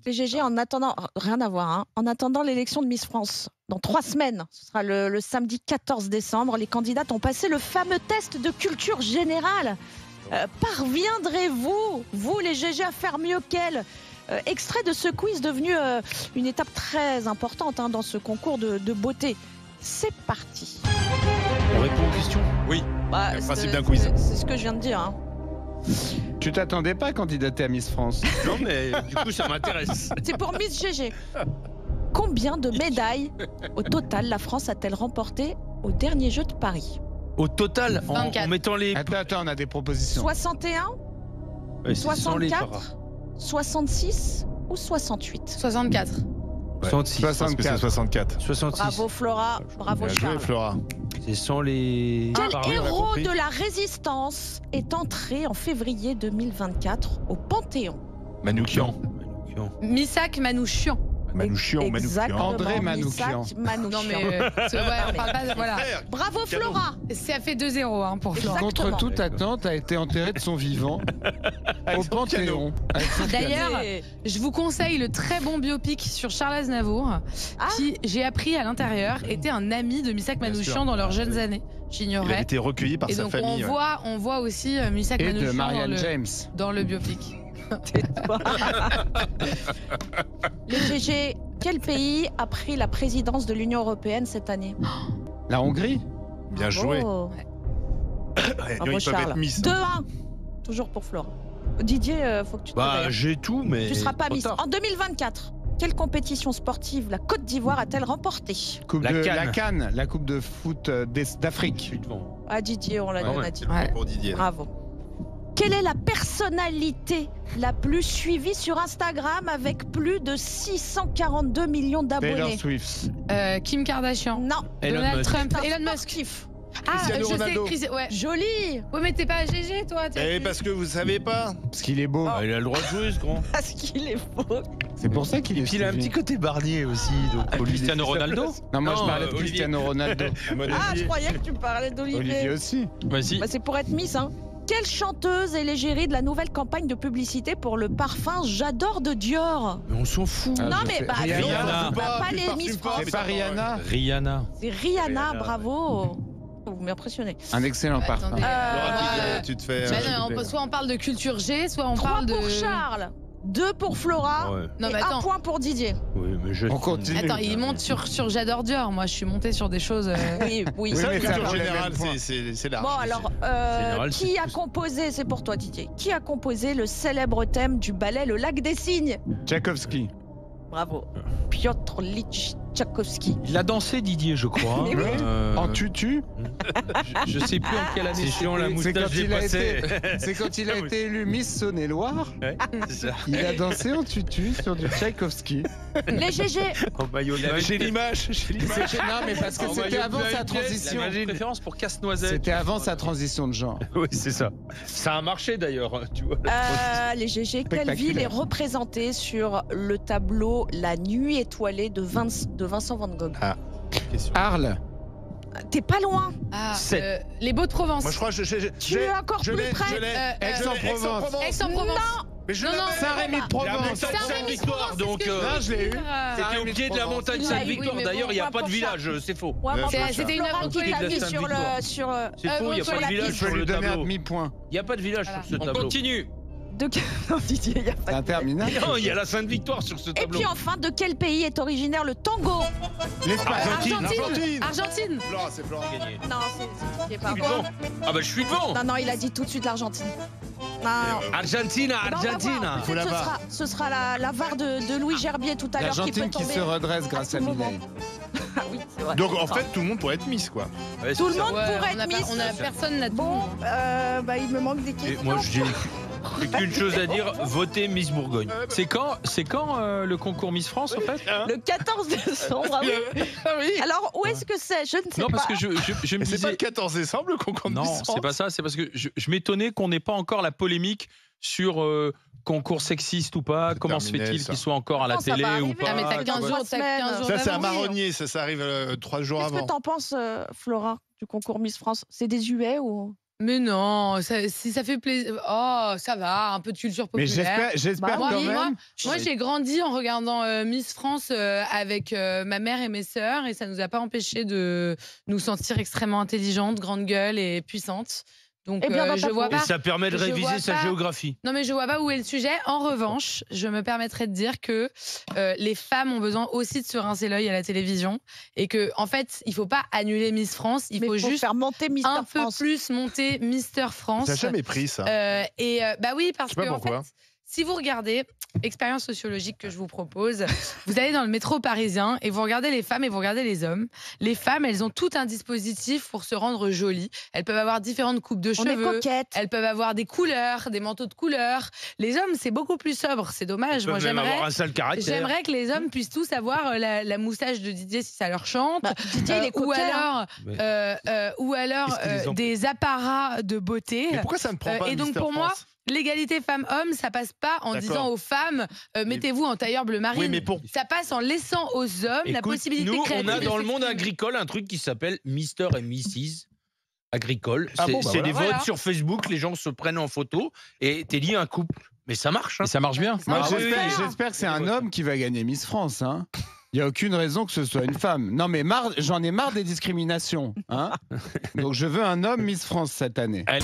Les GG, en attendant, rien à voir, hein, en attendant l'élection de Miss France, dans 3 semaines, ce sera le samedi 14 décembre, les candidates ont passé le fameux test de culture générale. Parviendrez-vous, vous les GG, à faire mieux qu'elles? Extrait de ce quiz devenu une étape très importante dans ce concours de beauté. C'est parti. On répond aux questions? Oui, Bah, le principe d'un quiz. C'est ce que je viens de dire. Hein. Tu t'attendais pas à candidater à Miss France? Non, mais du coup, ça m'intéresse. C'est pour Miss GG. Combien de médailles au total la France a-t-elle remporté aux derniers Jeux de Paris? Au total, en mettant les... Attends, on a des propositions. 61, Ouais, c'est sans les 64, 66 ou 68? 64. 66. 64. 64. 66. Bravo Flora, bravo Bien joué, Charles. Flora. C'est sans les... Quel Pardon, on a héros compris. de la résistance est entré en février 2024 au Panthéon? Manoukian. Missak Manouchian. Manouchian, Exactement, André Manoukian. Missak Manouchian. Non mais on parle pas de, voilà. Bravo Flora. Ça fait 2-0 pour Flora. Exactement. Contre toute attente, a été enterré de son vivant au Panthéon. Avec son piano. D'ailleurs, je vous conseille le très bon biopic sur Charles Aznavour, qui, j'ai appris à l'intérieur, était un ami de Missak Bien Manouchian sûr. dans leurs jeunes années. Il avait J'ignorais. été recueilli par Et sa donc famille. ouais. on voit aussi Missak Et de Manouchian Marianne James. dans le biopic. Les GG, quel pays a pris la présidence de l'Union européenne cette année? La Hongrie. Bien joué. Bravo. Ouais, Bravo, ils peuvent Charles. être Miss. 2-1. Toujours pour Flora. Didier, faut que tu te Bah, réveilles. j'ai tout, mais... Tu seras pas trop Miss. tard. En 2024, quelle compétition sportive la Côte d'Ivoire a-t-elle remporté? La Cannes. Cannes, la Coupe de foot d'Afrique. Je suis devant. Ah Didier, on l'a Ah ouais. on a dit. Ouais. Pour Didier. Bravo. Quelle est la personnalité la plus suivie sur Instagram avec plus de 642 millions Taylor d'abonnés? Swift. Kim Kardashian. Non. Elon Donald Musk. Trump. C'est un Elon Musk. sportif. Ah, Cristiano je sais. Ronaldo. Ouais. Joli. Ouais, mais t'es pas GG, toi. Eh, parce que vous savez pas. Parce qu'il est beau. Ah, il a le droit de jouer, ce grand. Parce qu'il est beau. C'est pour ça qu'il est Puis il a un suivi. petit côté Barnier aussi. Donc faut lui Cristiano laisser sa Ronaldo place. Non, moi je Non, parlais de Olivier. Cristiano Ronaldo. Ah, je croyais que tu parlais Olivier d'Olivier. aussi. Vas-y. Bah, c'est pour être Miss, hein. Quelle chanteuse est l'égérie de la nouvelle campagne de publicité pour le parfum J'adore de Dior? Mais on s'en fout. Ah, Non je mais sais. bah, Rihanna. pas les parfume Miss pas, France. C'est pas Rihanna. Rihanna. C'est Rihanna, Rihanna, bravo. Vous m'impressionnez. Un excellent parfum. Attendez. Laura, tu te fais. Bah non, soit on parle de culture G, soit on 3 parle de. pour Charles, 2 pour Flora Ouais. Non, et mais 1 attends. point pour Didier. Oui, mais je... On continue. Attends, il monte sur J'adore Dior. Moi, je suis montée sur des choses. Oui, oui. Oui, Ça, mais la ça culture va, générale, le même point. c'est large. Bon alors, Général, qui c'est a plus- composé, c'est pour toi Didier, qui a composé le célèbre thème du ballet Le Lac des Cygnes? Tchaïkovski. Bravo. Piotr Lich Tchaïkovski. Il a dansé, Didier, je crois. Mais oui. En tutu. Je sais plus en quelle année. C'est chiant, la C'est quand moustache il a dépassée. C'est quand il a été élu Miss Saône-et-Loire. C'est ça. Il a dansé en tutu sur du Tchaïkovski. Les GG, En maillot de bain. J'ai l'image. Non, mais parce que En c'était maillot avant de sa bain, transition. La préférence pour Casse-Noisette. C'était avant sa transition de genre. Oui, c'est ça. Ça a marché d'ailleurs, tu vois. les GG, quelle Spectaculaire. ville est représentée sur le tableau La Nuit étoilée de Vincent Van Gogh? Arles. T'es pas loin. Ah, Sept. les Beaux de Provence. Moi, je crois que Tu es encore je plus l'ai, près. je l'ai. Aix-en-Provence. Aix-en-Provence. Mais je Non, non, l'avais. Saint-Rémy de Provence. Sainte-Victoire, donc. Là, je l'ai eu. C'était au pied de la montagne Il l'a eu, Sainte-Victoire. oui, mais D'ailleurs, bon, il n'y a moi, pas de pour village, c'est faux. Ouais, moi, C'était- pour c'était une Florent heure qui de l'a mis Sainte-Victoire. sur C'est faux, il n'y a sur pas de la village piste. Je sur peux lui le donner un tableau. demi-point. Il n'y a pas de village Voilà. sur ce On tableau. continue. De quel... Non, Didier, il y a pas de- Interminable. Non, il y a la Sainte-Victoire sur ce Et tableau. puis enfin, de quel pays est originaire le tango? L'Espagne. Argentine. Argentine. Flora, c'est Flora. Gagné. Non, c'est Didier, Je pas suis moi. devant. Ah bah je suis devant. Non, non, il a dit tout de suite l'Argentine. Non, non. Argentina, Bah, on va voir. Argentina. Peut-être la VAR. ce sera la VAR de Louis Gerbier tout à l'heure qui peut L'Argentine qui tomber. se redresse grâce à tout moment. Milei. Ah oui, c'est vrai. Donc, en fait, tout le monde pourrait être Miss, quoi. Ouais, Tout c'est le ça. monde pourrait être Miss. Personne n'a tout. Bon, bah, il me manque des Et questions. moi, j'ai qu'une chose à dire, votez Miss Bourgogne. C'est quand le concours Miss France, en fait? Le 14 décembre, ah oui. Alors, où est-ce que c'est? Je ne sais Non, pas. parce que je me Mais c'est pas disais... le 14 décembre, le concours de Non, Miss c'est France. pas ça. C'est parce que je m'étonnais qu'on n'ait pas encore la polémique sur concours sexiste ou pas. Comment se terminé, fait-il ça. qu'il soit encore à la Non, ça télé va ou arriver. pas? Ah, mais t'as tu 15 vois. jours, t'as 15 jours Ça, c'est un d'avance. marronnier, ça arrive 3 jours Qu'est-ce avant. que t'en penses, Flora, du concours Miss France? C'est désuet ou Mais non, si ça fait plaisir. Oh, ça va, un peu de culture Mais populaire. j'espère Bah, quand même. Moi, j'ai grandi en regardant Miss France avec ma mère et mes sœurs, et ça nous a pas empêché de nous sentir extrêmement intelligentes, grande gueule et puissantes. Donc, Eh bien, dans je ta vois peau. Et pas. ça permet de Je réviser vois sa pas. géographie. Non, mais je vois pas où est le sujet. En revanche, je me permettrais de dire que les femmes ont besoin aussi de se rincer l'œil à la télévision et que, en fait, il faut pas annuler Miss France, il Mais faut juste faire monter Mister un peu France. plus monter Mister France. Ça n'a jamais pris ça. Bah oui, parce Je sais pas que en pourquoi. fait, si vous regardez, expérience sociologique que je vous propose, vous allez dans le métro parisien et vous regardez les femmes et vous regardez les hommes. Les femmes, elles ont tout un dispositif pour se rendre jolies. Elles peuvent avoir différentes coupes de On est cheveux. coquette. Elles peuvent avoir des couleurs, des manteaux de couleurs. Les hommes, c'est beaucoup plus sobre. C'est dommage. Ils Moi, peuvent même avoir un sale caractère. j'aimerais que les hommes puissent tous avoir la moustache de Didier si ça leur chante. Bah, Didier, il est ou coquet, hein. alors Qu'est-ce qu'ils ont des apparats de beauté. Mais pourquoi ça ne prend pas et donc Mister pour moi, France l'égalité femmes-hommes, ça passe pas en D'accord. disant aux femmes mettez-vous en tailleur bleu marine. Oui, mais pour- Ça passe en laissant aux hommes la Écoute, possibilité nous, créative. on a de dans le monde s'exprimer. agricole un truc qui s'appelle Mister et Mrs. Agricole. Ah C'est bon, bah c'est voilà. des Voilà. votes sur Facebook, les gens se prennent en photo et t'es lié à un couple. Mais ça marche. Hein. Et ça marche bien. Ça Moi, marche oui, bien. j'espère que c'est un Ouais. homme qui va gagner Miss France. Hein. Il n'y a aucune raison que ce soit une femme. Non, mais j'en ai marre des discriminations. Hein. Donc je veux un homme Miss France cette année. Elle-